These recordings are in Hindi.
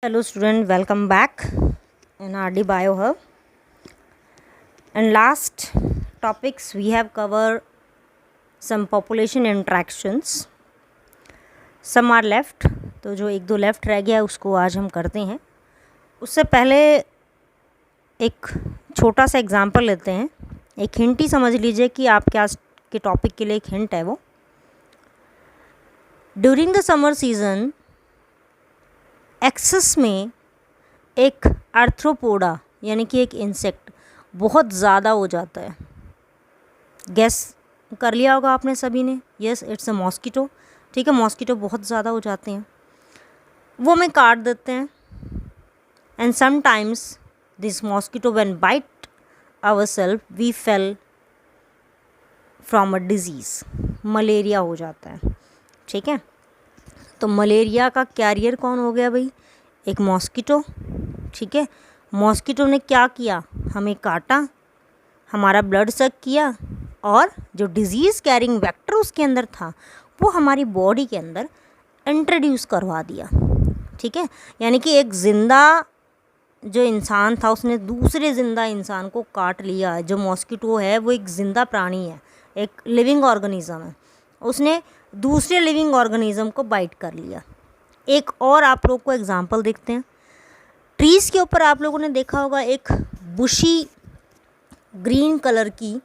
Hello student, welcome back in RD Bio Hub. And last topics we have covered some population interactions. Some are left, तो जो एक दो लेफ्ट रह गया उसको आज हम करते हैं. उससे पहले एक छोटा सा एग्जांपल लेते हैं. एक हिंट ही समझ लीजिए कि आपके आज के टॉपिक के लिए एक हिंट है वो. During the summer season excess में एक आर्थ्रोपोडा यानी कि एक इंसेक्ट बहुत ज़्यादा हो जाता है. गैस कर लिया होगा आपने सभी ने. Yes, it's a mosquito. ठीक है, मॉस्किटो बहुत ज़्यादा हो जाते हैं, वो हमें काट देते हैं. And sometimes this mosquito when bite our self we fail from a disease. Malaria हो जाता है. ठीक है, तो मलेरिया का कैरियर कौन हो गया भाई? एक मॉस्किटो. ठीक है, मॉस्किटो ने क्या किया? हमें काटा, हमारा ब्लड सक किया और जो डिज़ीज़ कैरिंग वेक्टर उसके अंदर था वो हमारी बॉडी के अंदर इंट्रोड्यूस करवा दिया. ठीक है, यानी कि एक ज़िंदा जो इंसान था उसने दूसरे ज़िंदा इंसान को काट लिया. जो मॉस्किटो है वो एक ज़िंदा प्राणी है, एक लिविंग ऑर्गेनिज़म है. उसने दूसरे लिविंग ऑर्गेनिज़म को बाइट कर लिया. एक और आप लोग को एग्जांपल देखते हैं. ट्रीज़ के ऊपर आप लोगों ने देखा होगा एक बुशी ग्रीन कलर की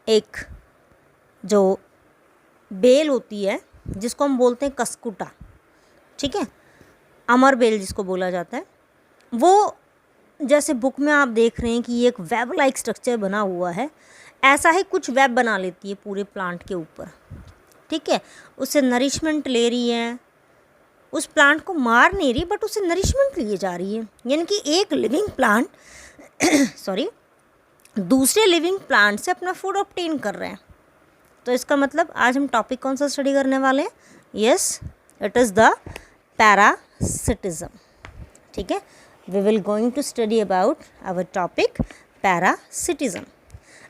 एक जो बेल होती है जिसको हम बोलते हैं कस्कुटा. ठीक है, अमर बेल जिसको बोला जाता है. वो जैसे बुक में आप देख रहे हैं कि ये एक वेब लाइक स्ट्रक्चर बना हुआ है, ऐसा ही कुछ वेब बना लेती है पूरे प्लांट के ऊपर. ठीक है, उससे नरिशमेंट ले रही है, उस प्लांट को मार नहीं रही बट उससे नरिशमेंट लिए जा रही है. यानी कि एक लिविंग प्लांट सॉरी दूसरे लिविंग प्लांट से अपना फूड ऑब्टेन कर रहे हैं. तो इसका मतलब आज हम टॉपिक कौन सा स्टडी करने वाले हैं? Yes, it is the parasitism. ठीक है, we will going to study about our topic parasitism.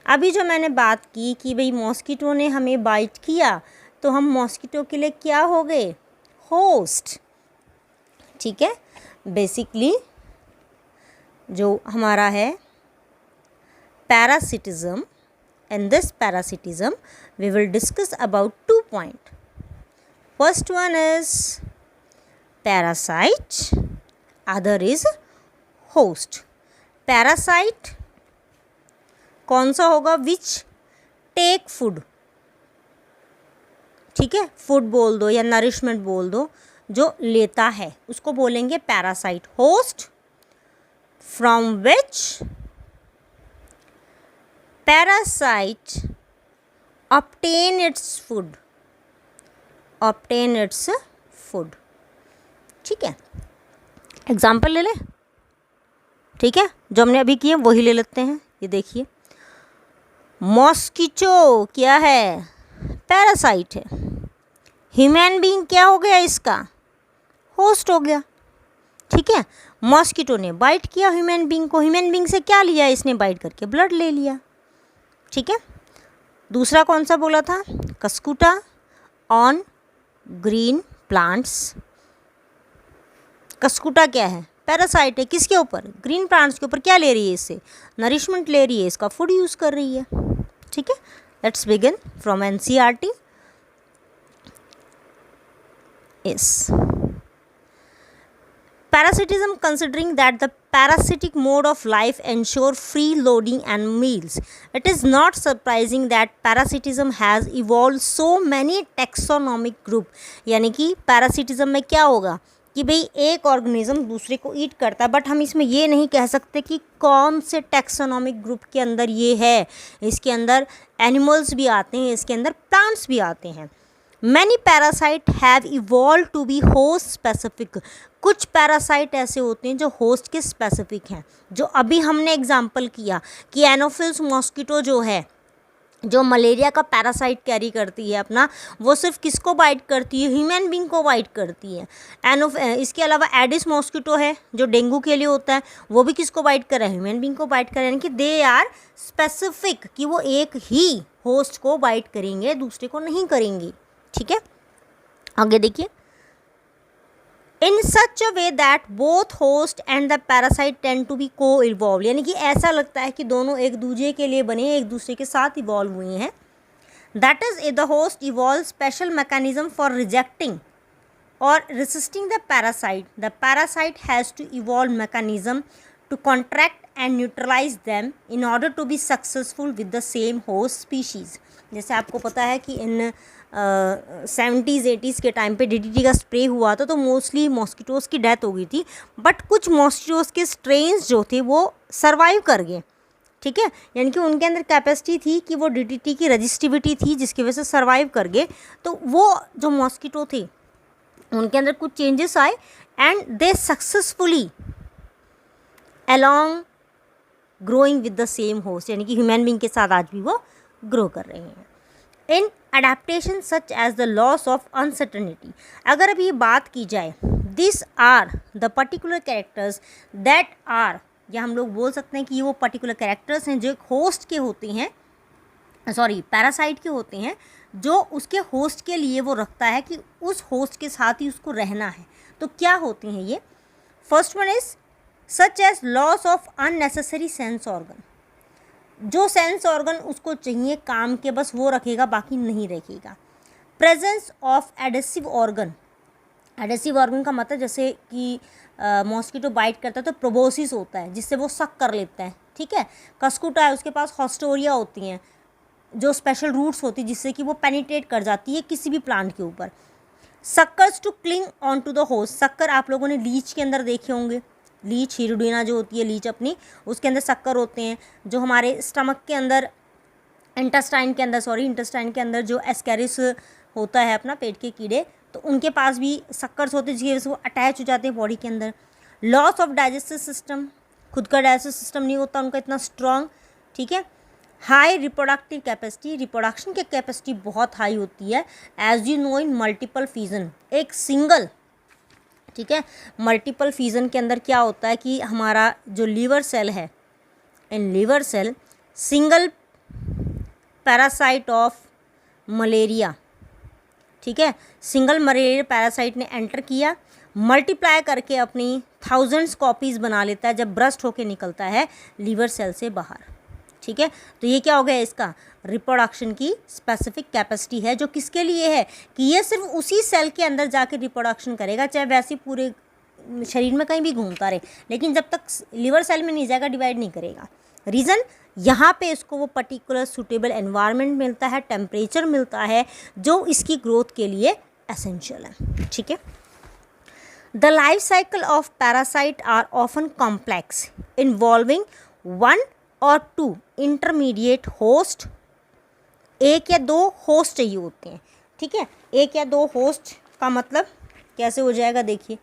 अभी जो मैंने बात की कि भाई मॉस्किटो ने हमें बाइट किया तो हम मॉस्किटो के लिए क्या हो गए? होस्ट. ठीक है, बेसिकली जो हमारा है parasitism, in this parasitism we will discuss about 2 points. First one is parasite, other is host. Parasite कौन सा होगा? which take food. ठीक है, फूड बोल दो या नरिशमेंट बोल दो, जो लेता है उसको बोलेंगे parasite. Host from which parasite obtain its food. ठीक है, एग्जाम्पल ले लें. ठीक है, जो हमने अभी किए वही ले लेते हैं. ये देखिए, मॉस्किटो क्या है? पैरासाइट है. ह्यूमन बीइंग क्या हो गया? इसका होस्ट हो गया. ठीक है, मॉस्किटो ने बाइट किया ह्यूमन बीइंग को. ह्यूमन बीइंग से क्या लिया इसने? बाइट करके ब्लड ले लिया. ठीक है, दूसरा कौन सा बोला था? Cuscuta on green plants. Cuscuta क्या है? पैरासाइट है. किसके ऊपर? ग्रीन प्लांट्स के ऊपर. क्या ले रही है? इससे नरिशमेंट ले रही है, इसका फूड यूज़ कर रही है. ठीक है, let's begin from NCERT. Yes, parasitism, considering that the parasitic mode of life ensure free loading and meals, it is not surprising that parasitism has evolved so many taxonomic group. यानी कि parasitism में क्या होगा कि भाई एक ऑर्गेनिज्म दूसरे को ईट करता है, बट हम इसमें ये नहीं कह सकते कि कौन से टैक्सोनॉमिक ग्रुप के अंदर ये है. इसके अंदर एनिमल्स भी आते हैं, इसके अंदर प्लांट्स भी आते हैं. Many parasite have evolved to be host specific. कुछ पैरासाइट ऐसे होते हैं जो होस्ट के स्पेसिफिक हैं, जो अभी हमने एग्जांपल किया कि एनोफिल्स मॉस्किटो जो है, जो मलेरिया का पैरासाइट कैरी करती है अपना, वो सिर्फ किसको बाइट करती है? ह्यूमन बीइंग को बाइट करती है. इसके अलावा एडिस मॉस्किटो है जो डेंगू के लिए होता है, वो भी किसको बाइट कर रहा है? ह्यूमन बीइंग को बाइट कर रहा है. यानी कि दे आर स्पेसिफिक, कि वो एक ही होस्ट को बाइट करेंगे, दूसरे को नहीं करेंगे. ठीक है, आगे देखिए. In such a way that both host and the parasite tend to be coevolve, यानी कि ऐसा लगता है कि दोनों एक दूसरे के लिए बने, एक दूसरे के साथ इवॉल्व हुए हैं. That is the host evolve special mechanism for rejecting or resisting the parasite. The parasite has to evolve mechanism to contract and neutralize them in order to be successful with the same host species. जैसे आपको पता है कि इन 70s 80s के टाइम पे DDT का स्प्रे हुआ था तो मोस्टली मॉस्किटोज़ की डेथ हो गई थी, बट कुछ मॉस्किटोज़ के स्ट्रेन्स जो थे वो सर्वाइव कर गए. ठीक है, यानी कि उनके अंदर कैपेसिटी थी कि वो DDT की रजिस्टिविटी थी जिसकी वजह से सर्वाइव कर गए. तो वो जो मॉस्किटो थे उनके अंदर कुछ चेंजेस आए and they successfully along growing with the same host, यानी कि ह्यूमन बींग के साथ आज भी वो ग्रो कर रहे हैं. In adaptation such as the loss of uncertainty, अगर अभी बात की जाए, this are the particular characters that are, या हम लोग बोल सकते हैं कि ये वो पर्टिकुलर कैरेक्टर्स हैं जो एक होस्ट के होते हैं, सॉरी पैरासाइट के होते हैं, जो उसके होस्ट के लिए वो रखता है कि उस होस्ट के साथ ही उसको रहना है. तो क्या होते हैं ये? First one is such as loss of unnecessary sense organ, जो सेंस ऑर्गन उसको चाहिए काम के बस वो रखेगा, बाकी नहीं रखेगा. Presence of adhesive organ, adhesive organ का मतलब जैसे कि मॉस्किटो बाइट करता है तो प्रोबोसिस होता है जिससे वो सक कर लेता है. ठीक है, कस्कुटा है उसके पास हॉस्टोरिया होती हैं जो स्पेशल रूट्स होती है जिससे कि वो पेनिट्रेट कर जाती है किसी भी प्लांट के ऊपर. Suckers to cling on to the host, sucker आप लोगों ने लीच के अंदर देखे होंगे, लीच हिरुडिना जो होती है लीच अपनी, उसके अंदर सक्कर होते हैं. जो हमारे स्टमक के अंदर इंटेस्टाइन के अंदर जो एस्कैरिस होता है अपना पेट के कीड़े, तो उनके पास भी सक्कर्स होते हैं जिसकी वजह से वो अटैच हो जाते हैं बॉडी के अंदर. लॉस ऑफ डाइजेस्टिव सिस्टम, खुद का डाइजेस्टिव सिस्टम नहीं होता उनका इतना स्ट्रॉन्ग. ठीक है, हाई रिप्रोडक्टिव कैपेसिटी, रिप्रोडक्शन की कैपेसिटी बहुत हाई होती है. As you know in multiple fission, एक सिंगल, ठीक है, मल्टीपल फिजन के अंदर क्या होता है कि हमारा जो लीवर सेल है, in liver cell single parasite of malaria, ठीक है, सिंगल मलेरिया पैरासाइट ने एंटर किया, मल्टीप्लाई करके अपनी थाउजेंड्स कॉपीज़ बना लेता है जब ब्रस्ट होके निकलता है लीवर सेल से बाहर. ठीक है, तो ये क्या हो गया, इसका रिप्रोडक्शन की स्पेसिफिक कैपेसिटी है, जो किसके लिए है कि ये सिर्फ उसी सेल के अंदर जाके रिप्रोडक्शन करेगा, चाहे वैसे पूरे शरीर में कहीं भी घूमता रहे, लेकिन जब तक लिवर सेल में नहीं जाएगा डिवाइड नहीं करेगा. रीज़न, यहाँ पे इसको वो पर्टिकुलर सूटेबल एनवायरनमेंट मिलता है, टेम्परेचर मिलता है जो इसकी ग्रोथ के लिए एसेंशियल है. ठीक है, the life cycle of parasite are often complex involving one और टू इंटरमीडिएट होस्ट, एक या दो होस्ट चाहिए होते हैं. ठीक है, एक या दो होस्ट का मतलब कैसे हो जाएगा, देखिए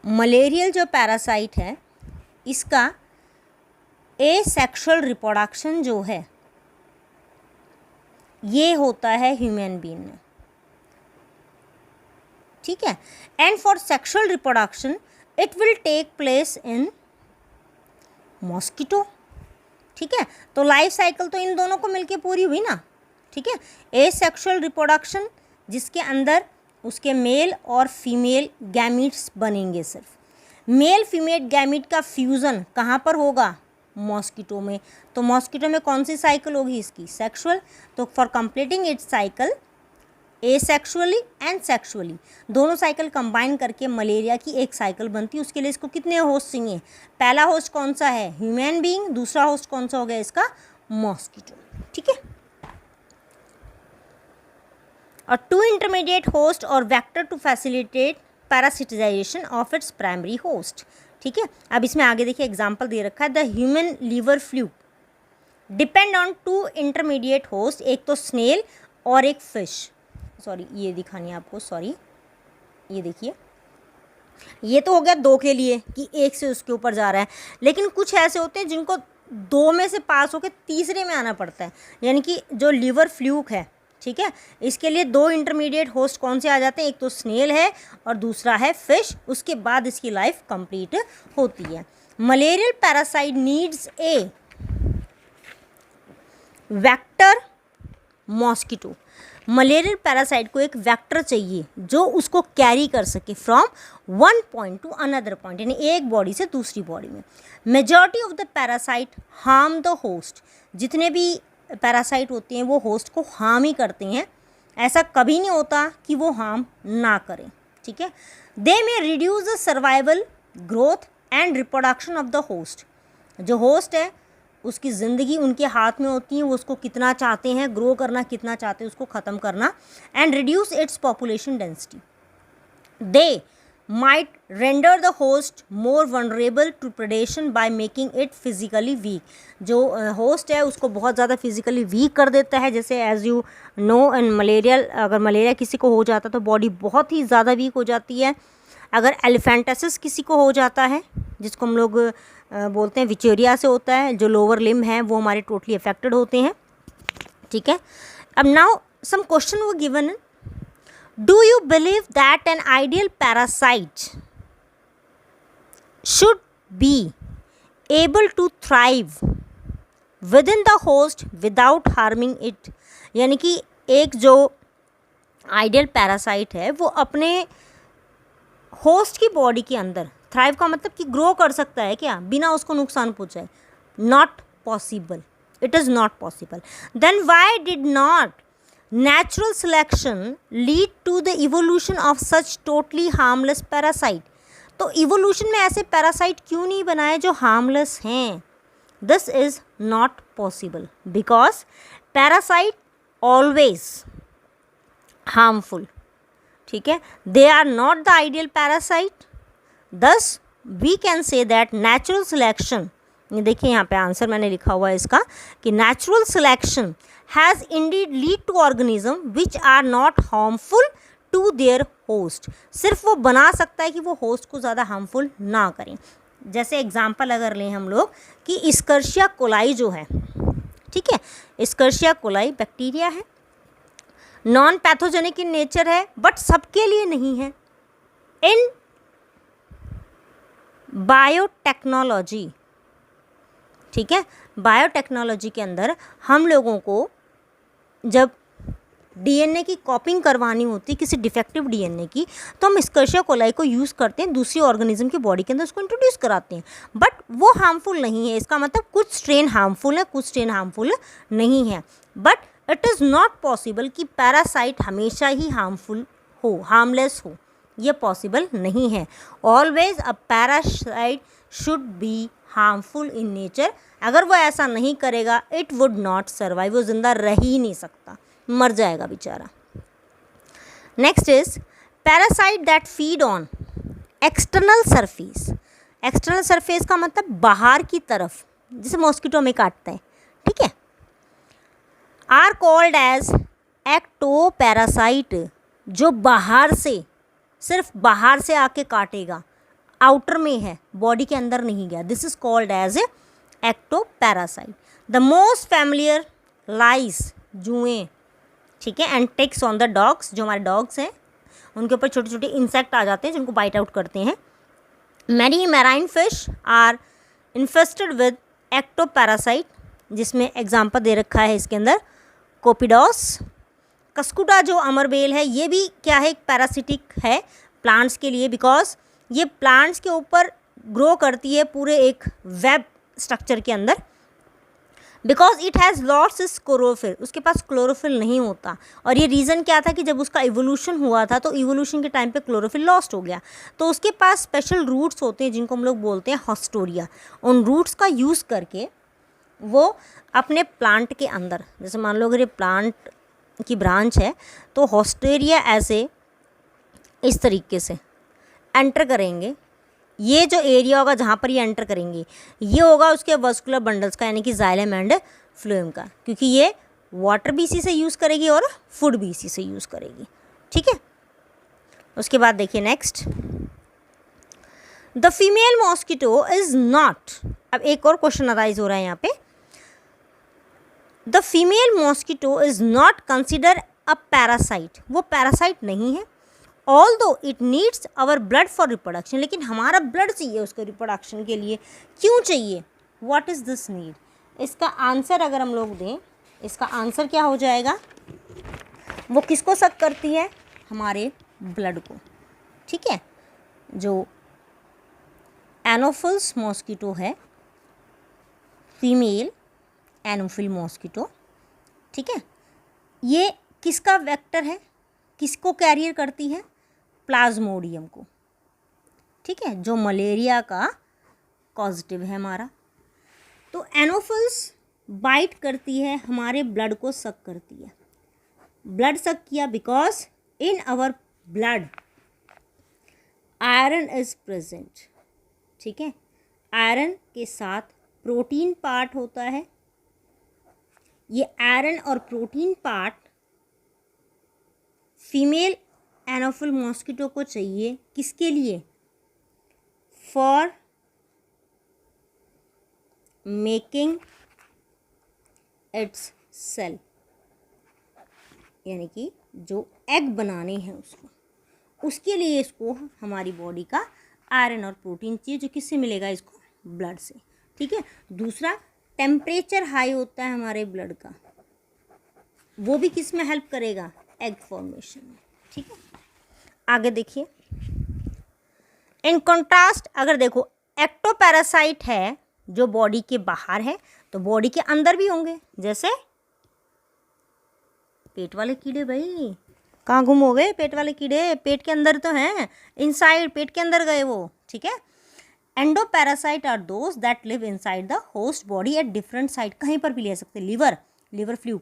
मलेरियल जो पैरासाइट है इसका एसेक्सुअल रिप्रोडक्शन जो है ये होता है ह्यूमन बीइंग में. ठीक है, and for sexual reproduction it will take place in mosquito. ठीक है, तो लाइफ साइकिल तो इन दोनों को मिलके पूरी हुई ना. ठीक है, एसेक्सुअल रिप्रोडक्शन जिसके अंदर उसके मेल और फीमेल गैमीट्स बनेंगे. सिर्फ मेल फीमेल गैमीट का फ्यूज़न कहाँ पर होगा, मॉस्किटो में. तो मॉस्किटो में कौन सी साइकिल होगी इसकी, सेक्सुअल. तो for completing it's cycle asexually and sexually दोनों साइकिल कंबाइन करके मलेरिया की एक साइकिल बनती है. उसके लिए इसको कितने होस्ट चाहिए, पहला होस्ट कौन सा है, ह्यूमन बीइंग, दूसरा होस्ट कौन सा हो गया इसका, मॉस्किटो. ठीक है, और टू इंटरमीडिएट होस्ट और vector to facilitate parasitization of its primary host. ठीक है, अब इसमें आगे देखिए एग्जाम्पल दे रखा है, the human liver flu depend on two intermediate host, एक तो स्नेल और एक फिश. सॉरी ये दिखानी है आपको, सॉरी ये देखिए, ये तो हो गया दो के लिए कि एक से उसके ऊपर जा रहा है, लेकिन कुछ ऐसे होते हैं जिनको दो में से पास होकर तीसरे में आना पड़ता है, यानी कि जो लीवर फ्लूक है. ठीक है, इसके लिए दो इंटरमीडिएट होस्ट कौन से आ जाते हैं, एक तो स्नेल है और दूसरा है फिश, उसके बाद इसकी लाइफ कंप्लीट होती है. Malarial parasite needs a vector mosquito, malarial parasite को एक वेक्टर चाहिए जो उसको कैरी कर सके from one point two another point, यानी एक बॉडी से दूसरी बॉडी में। Majority of the parasite harm the host, जितने भी पैरासाइट होते हैं वो होस्ट को हार्म ही करते हैं, ऐसा कभी नहीं होता कि वो हार्म ना करें, ठीक है। दे में reduce the survival, growth and reproduction of the host. जो होस्ट है उसकी ज़िंदगी उनके हाथ में होती है, वो उसको कितना चाहते हैं ग्रो करना, कितना चाहते हैं उसको ख़त्म करना। And reduce its population density. They might render the host more vulnerable to predation by making it physically weak. जो होस्ट है उसको बहुत ज़्यादा फिजिकली वीक कर देता है, जैसे as you know and malaria, अगर मलेरिया किसी को हो जाता तो बॉडी बहुत ही ज़्यादा वीक हो जाती है। अगर एलिफेंटासिस किसी को हो जाता है, जिसको हम लोग बोलते हैं विचेरिया से होता है, जो लोअर लिम्ब हैं वो हमारे टोटली अफेक्टेड होते हैं, ठीक है। अब नाउ सम क्वेश्चन वो given, do you believe that an ideal parasite should be able to thrive within the host without harming it. यानी कि एक जो आइडियल पैरासाइट है वो अपने होस्ट की बॉडी के अंदर, थ्राइव का मतलब कि ग्रो कर सकता है क्या बिना उसको नुकसान पहुंचाए? Not possible, it is not possible. Then why did not natural selection lead to the evolution of such totally harmless parasite? तो इवोल्यूशन में ऐसे पैरासाइट क्यों नहीं बनाए जो हार्मलेस हैं? This is not possible because parasite always harmful, ठीक है। They are not the ideal parasite. Thus we can say that natural selection, ये देखिए यहाँ पे आंसर मैंने लिखा हुआ है इसका, कि natural selection has indeed lead to organism which are not harmful to their host. सिर्फ वो बना सकता है कि वो होस्ट को ज़्यादा हार्मफुल ना करें। जैसे एग्जांपल अगर लें हम लोग कि इस्कर्शिया कोलाई जो है, ठीक है, इस्कर्शिया कोलाई बैक्टीरिया है, नॉन पैथोजेनिक इन नेचर है, बट सबके लिए नहीं है। इन बायोटेक्नोलॉजी, ठीक है, बायोटेक्नोलॉजी के अंदर हम लोगों को जब डीएनए की कॉपिंग करवानी होती है किसी डिफेक्टिव डीएनए की, तो हम इस्कर्शिया कोलाई को यूज़ करते हैं, दूसरी ऑर्गेनिज्म की बॉडी के अंदर उसको इंट्रोड्यूस कराते हैं, बट वो हार्मफुल नहीं है। इसका मतलब कुछ स्ट्रेन हार्मफुल है, कुछ स्ट्रेन हार्मफुल नहीं है, but it is not possible कि पैरासाइट हमेशा ही हार्मफुल हो, हार्मलेस हो, ये पॉसिबल नहीं है। Always a parasite should be harmful in nature. अगर वो ऐसा नहीं करेगा इट वुड नॉट सर्वाइव, वो जिंदा रह ही नहीं सकता, मर जाएगा बेचारा। Next is parasite that feed on external surface. External surface का मतलब बाहर की तरफ, जैसे मॉस्किटो में काटता है, ठीक है, आर कॉल्ड एज एक्टोपैरासाइट। जो बाहर से, सिर्फ बाहर से आके काटेगा, आउटर में है, बॉडी के अंदर नहीं गया, this is called as ectoparasite. The most familiar lice, जुएँ, ठीक है, and ticks on the dogs, जो हमारे डॉग्स हैं उनके ऊपर छोटे छोटे इंसेक्ट आ जाते हैं जिनको बाइट आउट करते हैं। Many marine fish are infested with ectoparasite, जिसमें एग्जाम्पल दे रखा है इसके अंदर कोपिडॉस। कस्कुटा जो अमरबेल है ये भी क्या है, एक पैरासिटिक है प्लांट्स के लिए, बिकॉज ये प्लांट्स के ऊपर ग्रो करती है पूरे एक वेब स्ट्रक्चर के अंदर, बिकॉज इट हैज़ लॉट्स इस क्लोरोफिल, उसके पास क्लोरोफिल नहीं होता। और ये रीज़न क्या था कि जब उसका इवोल्यूशन हुआ था तो इवोल्यूशन के टाइम पे क्लोरोफिल लॉस्ट हो गया, तो उसके पास स्पेशल रूट्स होते हैं जिनको हम लोग बोलते हैं हॉस्टोरिया। उन रूट्स का यूज़ करके वो अपने प्लांट के अंदर, जैसे मान लो अगर ये प्लांट की ब्रांच है तो हॉस्टोरिया ऐसे इस तरीके से एंटर करेंगे, ये जो एरिया होगा जहाँ पर ये एंटर करेंगे ये होगा उसके वस्कुलर बंडल्स का, यानी कि जाइलम एंड फ्लोएम का, क्योंकि ये वाटर भी इसी से यूज़ करेगी और फूड भी इसी से यूज़ करेगी, ठीक है। उसके बाद देखिए next, the female mosquito is not, अब एक और क्वेश्चन अराइज हो रहा है यहाँ पे, the female mosquito is not consider a parasite, वो पैरासाइट नहीं है, although it needs our blood for reproduction, लेकिन हमारा ब्लड चाहिए उसको रिप्रोडक्शन के लिए। क्यों चाहिए? What is this need? इसका आंसर अगर हम लोग दें, इसका आंसर क्या हो जाएगा, वो किसको सक करती है? हमारे ब्लड को, ठीक है। जो एनोफिल्स मॉस्किटो है, फीमेल एनोफिल मॉस्किटो, ठीक है, ये किसका वेक्टर है, किसको कैरियर करती है? प्लाज्मोडियम को, ठीक है, जो मलेरिया का कॉजेटिव है हमारा। तो एनोफिल्स बाइट करती है, हमारे ब्लड को सक करती है। ब्लड सक किया because in our blood iron is present, ठीक है। आयरन के साथ प्रोटीन पार्ट होता है। ये आयरन और प्रोटीन पार्ट फीमेल एनोफिल मॉस्किटो को चाहिए, किसके लिए? फॉर मेकिंग इट्स सेल, यानी कि जो एग बनाने हैं उसके लिए इसको हमारी बॉडी का आयरन और प्रोटीन चाहिए, जो किससे मिलेगा? इसको ब्लड से, ठीक है। दूसरा, टेम्परेचर हाई होता है हमारे ब्लड का, वो भी किस में हेल्प करेगा? एग फॉर्मेशन में, ठीक है। आगे देखिए, इन कॉन्ट्रास्ट अगर देखो एक्टोपैरासाइट है जो बॉडी के बाहर है, तो बॉडी के अंदर भी होंगे, जैसे पेट वाले कीड़े। भाई कहाँ गुम हो गए पेट वाले कीड़े? पेट के अंदर तो हैं, इनसाइड पेट के अंदर गए वो, ठीक है। Endoparasite are those that live inside the host body at different side, कहीं पर भी ले सकते हैं। लिवर फ्लूक,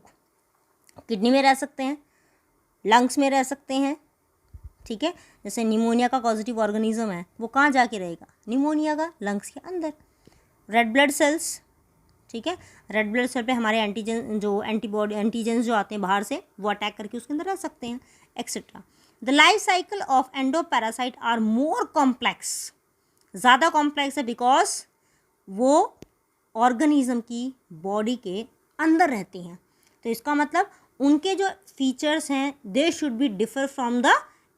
किडनी में रह सकते हैं, लंग्स में रह सकते हैं, ठीक है। जैसे निमोनिया का पॉजिटिव ऑर्गेनिज्म है, वो कहाँ जाके रहेगा? निमोनिया का लंग्स के अंदर। रेड ब्लड सेल्स, ठीक है, रेड ब्लड सेल पे हमारे एंटीजन जो एंटीजेंस जो आते हैं बाहर से, वो अटैक करके उसके अंदर रह सकते हैं, etcetera. The life cycle of endoparasite are more complex, ज़्यादा कॉम्प्लेक्स है बिकॉज वो ऑर्गेनिज्म की बॉडी के अंदर रहते हैं। तो इसका मतलब उनके जो फीचर्स हैं they should be differ from the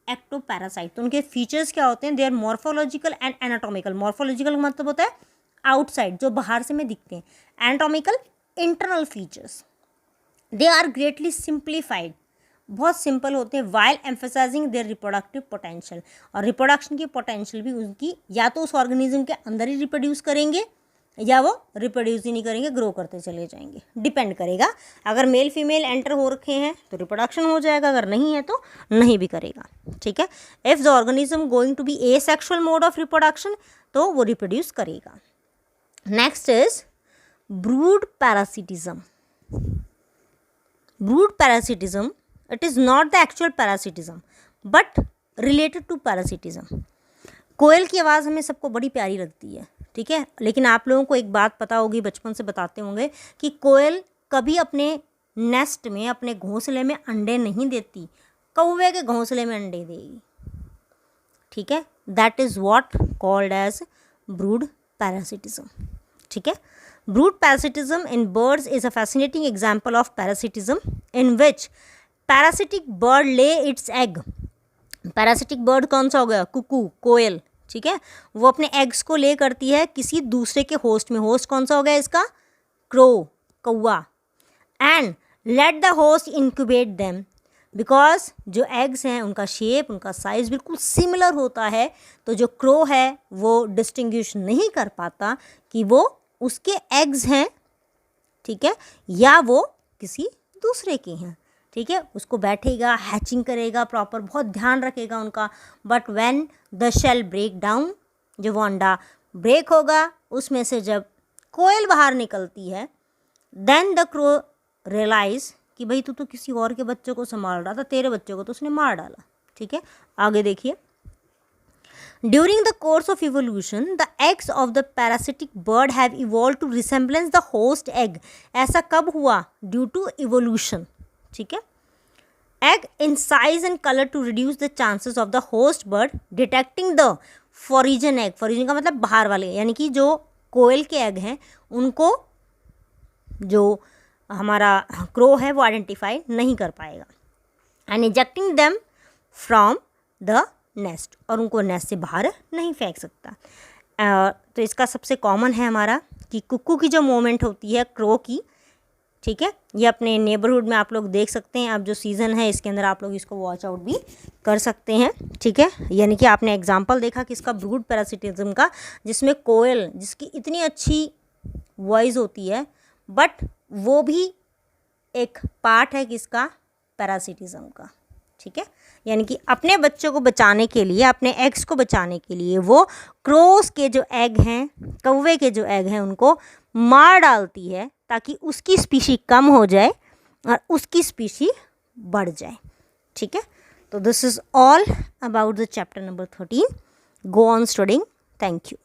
ectoparasite. तो उनके फीचर्स क्या होते हैं? They are morphological and anatomical. Morphological मतलब होता है आउटसाइड, जो बाहर से में दिखते हैं। Anatomical, internal features. They are greatly simplified, बहुत सिंपल होते हैं। While emphasizing their reproductive potential, और रिप्रोडक्शन की पोटेंशियल भी उनकी या तो उस ऑर्गेनिज्म के अंदर ही रिप्रोड्यूस करेंगे या वो रिप्रोड्यूस ही नहीं करेंगे, ग्रो करते चले जाएंगे, डिपेंड करेगा। अगर मेल फीमेल एंटर हो रखे हैं तो रिप्रोडक्शन हो जाएगा, अगर नहीं है तो नहीं भी करेगा, ठीक है। If the organism going to be asexual mode of reproduction, तो वो रिप्रोड्यूस करेगा। Next is brood parasitism. Brood parasitism, it is not the actual parasitism but related to parasitism। कोयल की आवाज़ हमें सबको बड़ी प्यारी लगती है, ठीक है, लेकिन आप लोगों को एक बात पता होगी, बचपन से बताते होंगे कि कोयल कभी अपने नेस्ट में, अपने घोंसले में अंडे नहीं देती, कौवे के घोंसले में अंडे देगी, ठीक है। That is what called as brood parasitism, ठीक है। Brood parasitism in birds is a fascinating example of parasitism in which parasitic bird lay its egg. Parasitic bird कौन सा हो गया? कुकू, कोयल, ठीक है। वो अपने एग्स को ले करती है किसी दूसरे के होस्ट में। होस्ट कौन सा हो गया इसका? क्रो, कौवा। And let the host incubate them, because जो एग्स हैं उनका शेप, उनका साइज़ बिल्कुल सिमिलर होता है, तो जो क्रो है वो डिस्टिंग्विश नहीं कर पाता कि वो उसके एग्स हैं, ठीक है, या वो किसी दूसरे के हैं, ठीक है। उसको बैठेगा, हैचिंग करेगा प्रॉपर, बहुत ध्यान रखेगा उनका। But when the shell break down, जो वो अंडा ब्रेक होगा, उसमें से जब कोयल बाहर निकलती है, देन द क्रो रियलाइज कि भाई तू तो किसी और के बच्चे को संभाल रहा था, तेरे बच्चे को तो उसने मार डाला, ठीक है। आगे देखिए, during the course of evolution the eggs of the parasitic bird have evolve to resemblance the host egg. ऐसा कब हुआ? ड्यू टू इवोल्यूशन, ठीक है। Egg in size and colour to reduce the chances of the host bird detecting the foreign egg. Foreign का मतलब बाहर वाले, यानी कि जो कोयल के एग हैं उनको जो हमारा क्रो है वो आइडेंटिफाई नहीं कर पाएगा। And ejecting them from the nest, और उनको नेस्ट से बाहर नहीं फेंक सकता। तो इसका सबसे कॉमन है हमारा कि कुक्कू की जो मूवमेंट होती है क्रो की, ठीक है। ये अपने नेबरहुड में आप लोग देख सकते हैं, अब जो सीज़न है इसके अंदर आप लोग इसको वॉच आउट भी कर सकते हैं, ठीक है। यानी कि आपने एग्जांपल देखा किसका, ब्रूड पैरासिटिज्म का, जिसमें कोयल जिसकी इतनी अच्छी वॉइस होती है बट वो भी एक पार्ट है किसका, पैरासिटिज्म का, ठीक है। यानी कि अपने बच्चों को बचाने के लिए, अपने एग्स को बचाने के लिए वो क्रोस के जो एग हैं, कौवे के जो एग हैं, उनको मार डालती है ताकि उसकी स्पीशी कम हो जाए और उसकी स्पीशी बढ़ जाए, ठीक है। तो this is all about the chapter number 13. Go on studying. Thank you.